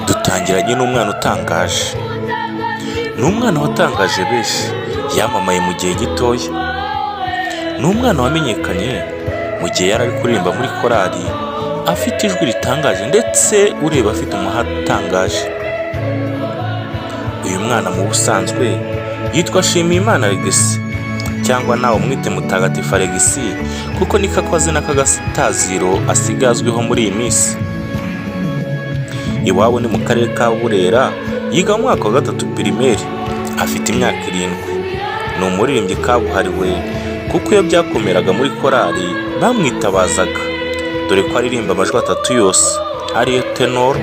Dutangiranye n'umwana utangaje. Ni umwana watangaje benshi, yamamaye mu gihe gitoya. Ni umwana wamenyekanye mu gihe yari ari kuririmba muri korari, afite ijwi ritangaje ndetse ureba afite umuhate utangaje. Uyu mwana mu busanzwe yitwa Nshimiyimana Alegisi, cyangwa nawe umwite Mutagatifu Alegisi, kuko niko akazina k'agasitaziro asigazweho muri iyi minsi. Iwabo ni mu karere ka Burera, yiga mu mwaka wa 3 pirimeri, afite imyaka 7. Ni umuririmbyi kabuhariwe kuko iyo byakomeraga muri korari bamwitabazaga, dore ko aririmba amajwi atatu yose, ariyo tenor,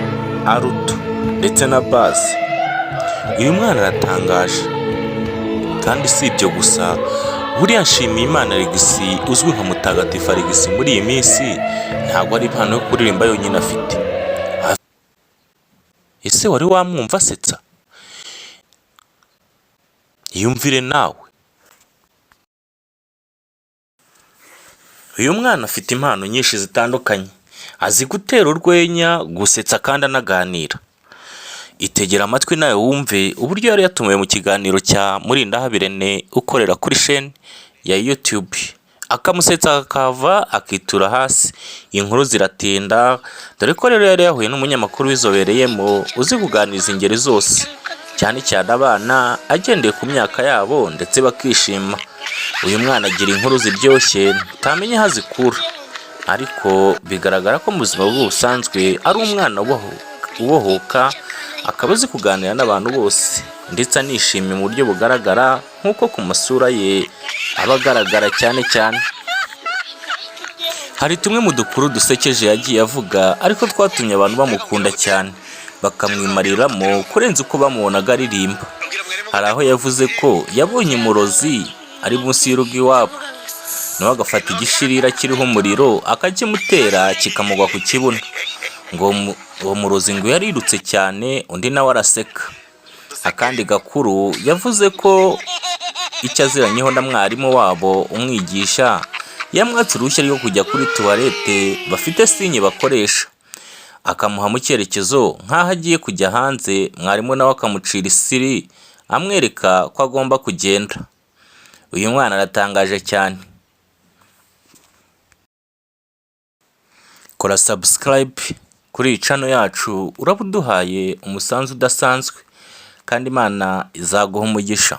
alto ndetse na bass. Uyu mwana aratangaje, kandi si ibyo gusa, buriya Nshimiyimana Alegisi uzwi nka Mutagatifu Alegisi muri iyi minsi ntabwo ari impano yo kuririmba yonyine afite. Ese wari wamwumva asetsa? Yumvire nawe. Uyu mwana afite impano nyinshi zitandukanye, azi gutera urwenya, gusetsa kandi anaganira. Itegera amatwi nawe wumve uburyo yari yatumiwe mu kiganiro cya Mukarere ukorera kuri chaîne ya YouTube, akamusetsa akava akitura hasi. Inkuru ziratinda, dore ko rero yari yahuye n'umunyamakuru wizobereyemo uzi kuganiriza ingeri zose, cyane cyane abana, agendeye ku myaka yabo ndetse bakishima. Uyu mwana agira inkuru ziryoshye utamenye aho azikura, ariko bigaragara ko mu buzima busanzwe ari umwana ubohoka, akaba azi kuganira n'abantu bose ndetse anishimye mu buryo bugaragara, nk'uko ku masura ye aba agaragara cyane cyane. Hari tumwe mu dukuru dusekeje yagiye avuga, ariko twatumye abantu bamukunda cyane, bakamwimariramo kurenza uko bamubonaga aririmba. Hari aho yavuze ko yabonye umurozi ari munsi y'urugo iwabo, nawe agafata igishirira kiriho umuriro akakimutera kikamugwa ku kibuno, ngo uwo murozi ngo yarirutse cyane, undi nawe araseka. Akandi gakuru yavuze ko icyo aziranyeho na mwarimu wabo umwigisha, yamwatse uruhushya rwo kujya kuri tuwarete bafite sinye bakoresha, akamuha mu cyerekezo nk'aho agiye kujya hanze. Mwarimu nawe akamucira isiri amwereka ko agomba kugenda. Uyu mwana aratangaje cyane. Kora subscribe kuri iyi channel yacu, urabuduhaye umusanzu udasanzwe, kandi Imana izaguha umugisha.